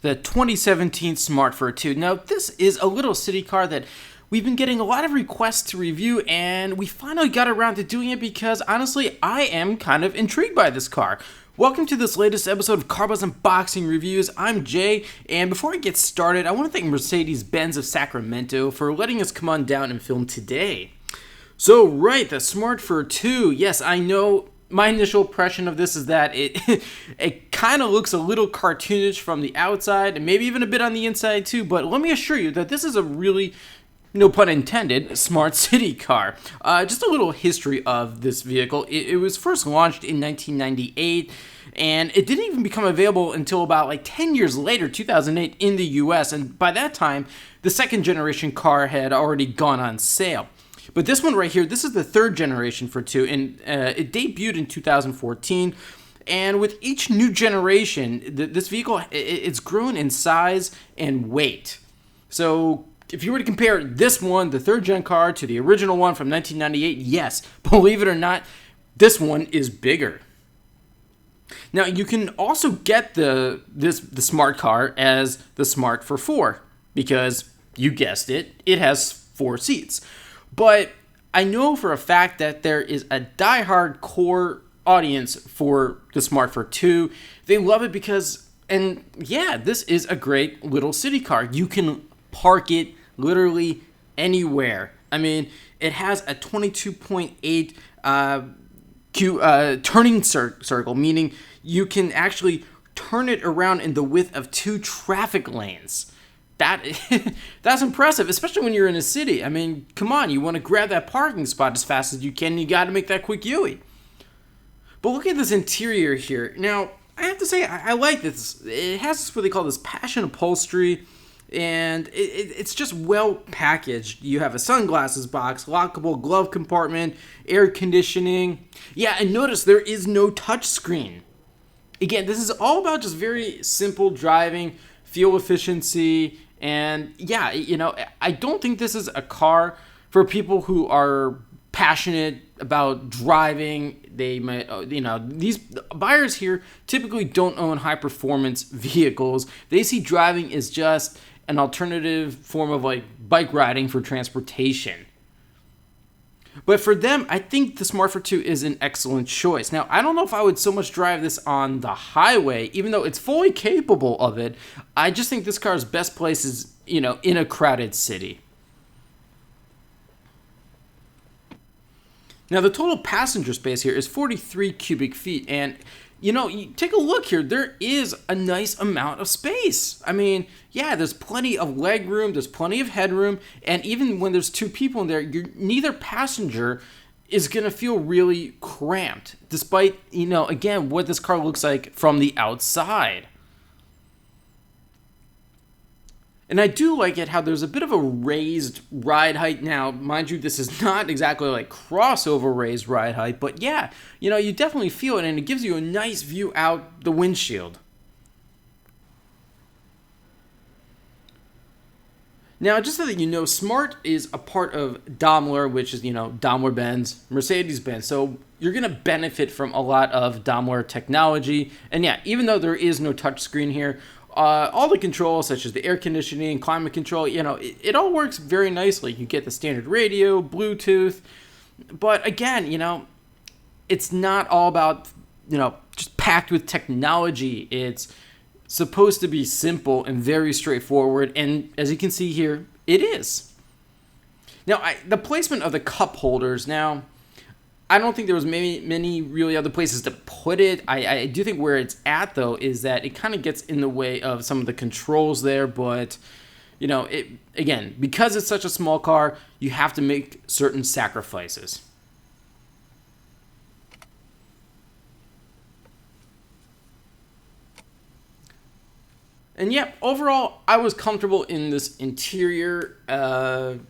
The 2017 Smart Fortwo. Now, this is a little city car that we've been getting a lot of requests to review, and we finally got around to doing it because, honestly, I am kind of intrigued by this car. Welcome to this latest episode of Car Buzz Unboxing Reviews. I'm Jay, and before I get started, I want to thank Mercedes-Benz of Sacramento for letting us come on down and film today. So, right, the Smart Fortwo. Yes, I know. My initial impression of this is that it it kind of looks a little cartoonish from the outside and maybe even a bit on the inside too, but let me assure you that this is a really, no pun intended, smart city car. Just a little history of this vehicle. It was first launched in 1998 and it didn't even become available until about like 10 years later, 2008, in the US, and by that time the second generation car had already gone on sale. But this one right here, this is the third generation Fortwo, and it debuted in 2014. And with each new generation, this vehicle, it's grown in size and weight. So if you were to compare this one, the third gen car, to the original one from 1998, yes, believe it or not, this one is bigger. Now you can also get the smart car as the Smart for 4 because you guessed it, it has 4 seats. But I know for a fact that there is a diehard core audience for the Smart Fortwo. They love it because, and yeah, this is a great little city car. You can park it literally anywhere. I mean, it has a 22.8 turning circle, meaning you can actually turn it around in the width of 2 traffic lanes. That's impressive, especially when you're in a city. I mean, come on, you want to grab that parking spot as fast as you can, you got to make that quick Yui. But look at this interior here. Now, I have to say, I like this. It has what they call this passion upholstery, and it's just well packaged. You have a sunglasses box, lockable glove compartment, air conditioning. Yeah, and notice there is no touchscreen. Again, this is all about just very simple driving, fuel efficiency, and yeah, you know, I don't think this is a car for people who are passionate about driving. They might, you know, these buyers here typically don't own high performance vehicles. They see driving as just an alternative form of like bike riding for transportation. But for them, I think the Smart Fortwo is an excellent choice. Now, I don't know if I would so much drive this on the highway, even though it's fully capable of it. I just think this car's best place is, you know, in a crowded city. Now, the total passenger space here is 43 cubic feet, and you know, you take a look here, there is a nice amount of space. I mean, yeah, there's plenty of leg room, there's plenty of headroom, and even when there's 2 people in there, neither passenger is going to feel really cramped, despite, you know, again, what this car looks like from the outside. And I do like it how there's a bit of a raised ride height. Now, mind you, this is not exactly like crossover raised ride height, but yeah, you know, you definitely feel it, and it gives you a nice view out the windshield. Now, just so that you know, Smart is a part of Daimler, which is, you know, Daimler-Benz, Mercedes-Benz. So you're going to benefit from a lot of Daimler technology. And yeah, even though there is no touchscreen here, all the controls, such as the air conditioning, climate control, you know, it all works very nicely. You get the standard radio, Bluetooth, but again, you know, it's not all about, you know, just packed with technology. It's supposed to be simple and very straightforward, and as you can see here, it is. Now, the placement of the cup holders, now, I don't think there was many really other places to put it. I do think where it's at, though, is that it kind of gets in the way of some of the controls there. But, you know, it again, because it's such a small car, you have to make certain sacrifices. And yeah, overall, I was comfortable in this interior. Again,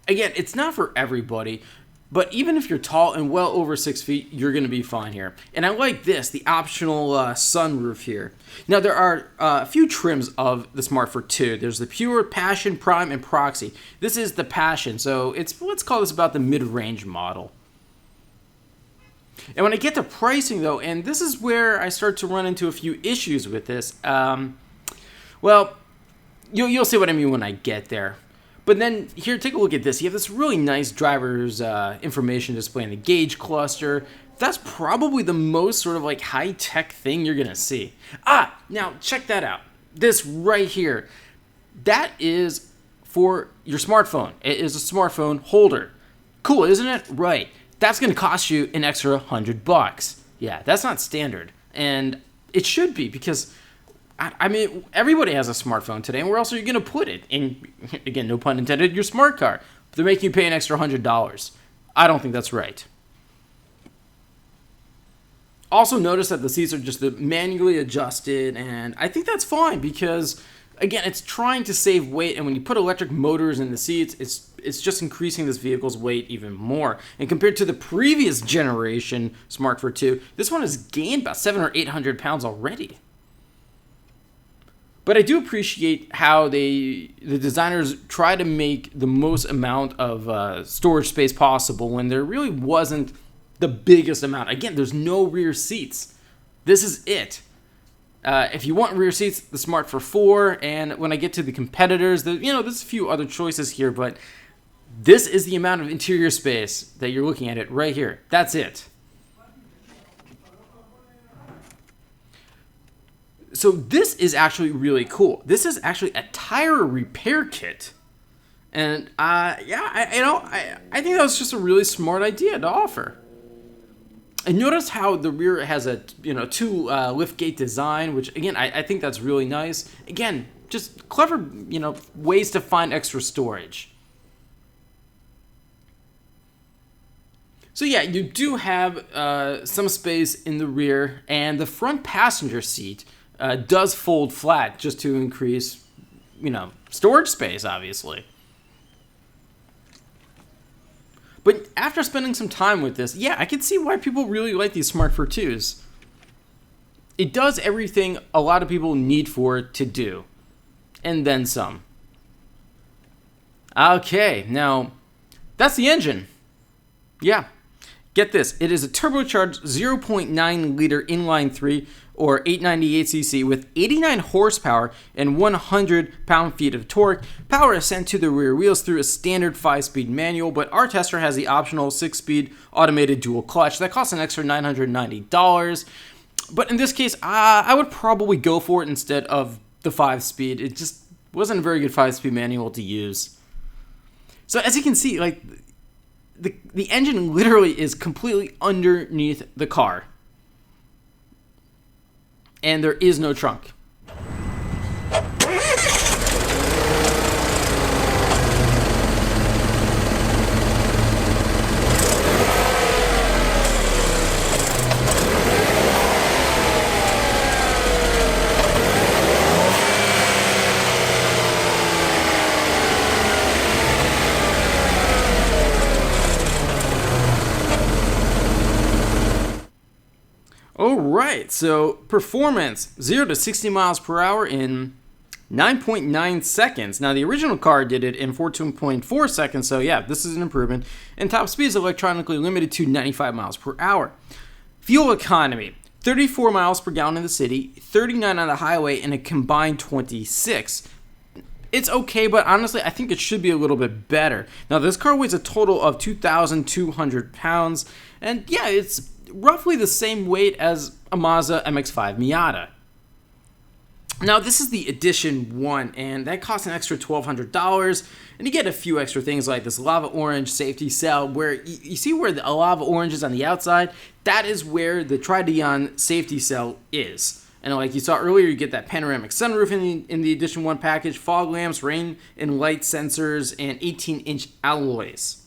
it's not for everybody. But even if you're tall and well over 6 feet, you're going to be fine here. And I like this, the optional sunroof here. Now, there are a few trims of the Smart Fortwo. There's the Pure, Passion, Prime, and Proxy. This is the Passion, so let's call this about the mid-range model. And when I get to pricing, though, and this is where I start to run into a few issues with this, Well, you'll see what I mean when I get there. But then here, take a look at this. You have this really nice driver's information display in the gauge cluster. That's probably the most sort of like high-tech thing you're going to see. Now check that out. This right here. That is for your smartphone. It is a smartphone holder. Cool, isn't it? Right. That's going to cost you an extra $100. Yeah, that's not standard. And it should be because, I mean, everybody has a smartphone today, and where else are you going to put it? And again, no pun intended, your smart car. But they're making you pay an extra $100. I don't think that's right. Also notice that the seats are just manually adjusted, and I think that's fine because, again, it's trying to save weight, and when you put electric motors in the seats, it's just increasing this vehicle's weight even more. And compared to the previous generation Smart Fortwo, this one has gained about 700 or 800 pounds already. But I do appreciate how the designers try to make the most amount of storage space possible when there really wasn't the biggest amount. Again, there's no rear seats. This is it. If you want rear seats, the Smart for 4. And when I get to the competitors, there's a few other choices here, but this is the amount of interior space that you're looking at it right here. That's it. So this is actually really cool. This is actually a tire repair kit. And I think that was just a really smart idea to offer. And notice how the rear has a two liftgate design, which again I think that's really nice. Again, just clever ways to find extra storage. So yeah, you do have some space in the rear, and the front passenger seat does fold flat just to increase storage space, obviously. But after spending some time with this, yeah, I can see why people really like these Smart Fortwos. It does everything a lot of people need for it to do. And then some. Okay, now, that's the engine. Yeah, get this. It is a turbocharged 0.9 liter inline-3 or 898cc with 89 horsepower and 100 pound-feet of torque. Power is sent to the rear wheels through a standard 5-speed manual, but our tester has the optional 6-speed automated dual clutch. That costs an extra $990. But in this case, I would probably go for it instead of the 5-speed. It just wasn't a very good 5-speed manual to use. So as you can see, like the engine literally is completely underneath the car. And there is no trunk. Alright, so performance 0 to 60 miles per hour in 9.9 seconds. Now the original car did it in 14.4 seconds, so yeah, this is an improvement. And top speed is electronically limited to 95 miles per hour. Fuel economy, 34 miles per gallon in the city, 39 on the highway, and a combined 26. It's okay, but honestly, I think it should be a little bit better. Now this car weighs a total of 2,200 pounds, and yeah, it's roughly the same weight as a Mazda MX-5 Miata. Now, this is the Edition 1, and that costs an extra $1,200, and you get a few extra things like this lava orange safety cell, where you see where the lava orange is on the outside? That is where the Tridion safety cell is. And like you saw earlier, you get that panoramic sunroof in the Edition 1 package, fog lamps, rain and light sensors, and 18-inch alloys.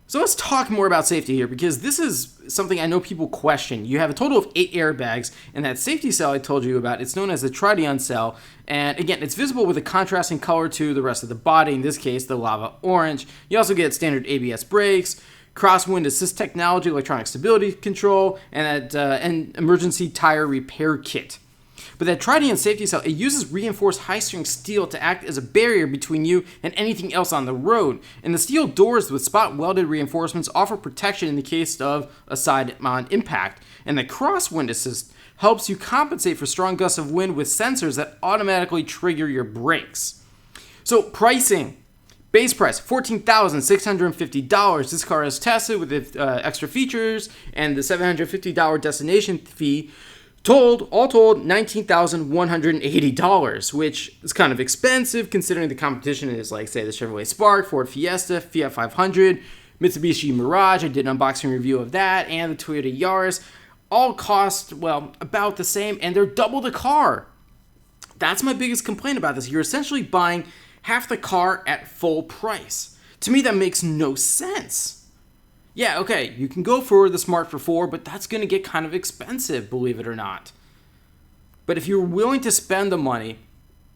So let's talk more about safety here, because this is something I know people question. You have a total of 8 airbags, and that safety cell I told you about, it's known as the Tridion cell. And again, it's visible with a contrasting color to the rest of the body, in this case, the lava orange. You also get standard ABS brakes, crosswind assist technology, electronic stability control, and an emergency tire repair kit. But that Trident safety cell, it uses reinforced high-strength steel to act as a barrier between you and anything else on the road. And the steel doors with spot-welded reinforcements offer protection in the case of a side-on impact. And the crosswind assist helps you compensate for strong gusts of wind with sensors that automatically trigger your brakes. So pricing. Base price, $14,650. This car is tested with extra features and the $750 destination fee. All told, $19,180, which is kind of expensive considering the competition is like, say, the Chevrolet Spark, Ford Fiesta, Fiat 500, Mitsubishi Mirage. I did an unboxing review of that, and the Toyota Yaris. All cost, well, about the same, and they're double the car. That's my biggest complaint about this. You're essentially buying half the car at full price. To me, that makes no sense. Yeah, okay, you can go for the Smart Fortwo, but that's going to get kind of expensive, believe it or not. But if you're willing to spend the money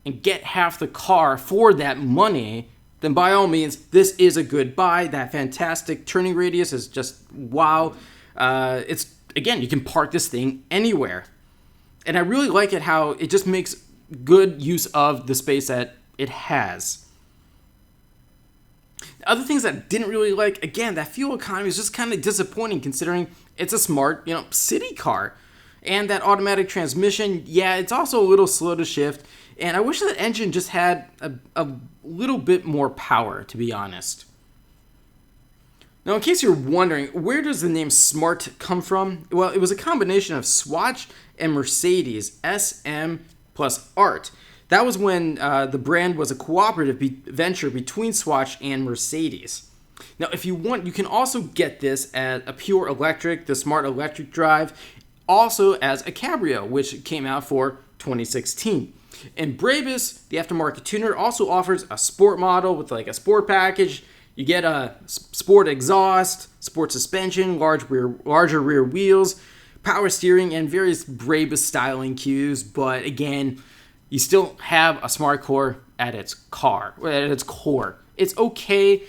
and get half the car for that money, then by all means, this is a good buy. That fantastic turning radius is just wow. Again, you can park this thing anywhere. And I really like it how it just makes good use of the space that it has. Other things that I didn't really like, again, that fuel economy is just kind of disappointing considering it's a smart, city car. And that automatic transmission, yeah, it's also a little slow to shift. And I wish that engine just had a little bit more power, to be honest. Now, in case you're wondering, where does the name Smart come from? Well, it was a combination of Swatch and Mercedes, SM plus Art. That was when the brand was a cooperative venture between Swatch and Mercedes. Now, if you want, you can also get this as a pure electric, the Smart Electric Drive, also as a Cabrio, which came out for 2016. And Brabus, the aftermarket tuner, also offers a sport model with like a sport package. You get a sport exhaust, sport suspension, larger rear wheels, power steering, and various Brabus styling cues. But again, you still have a smart core at its core. It's okay.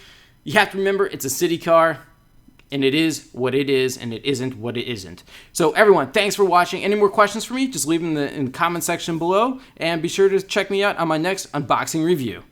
You have to remember it's a city car, and it is what it is, and it isn't what it isn't. So everyone, thanks for watching. Any more questions for me? Just leave them in the comment section below, and be sure to check me out on my next unboxing review.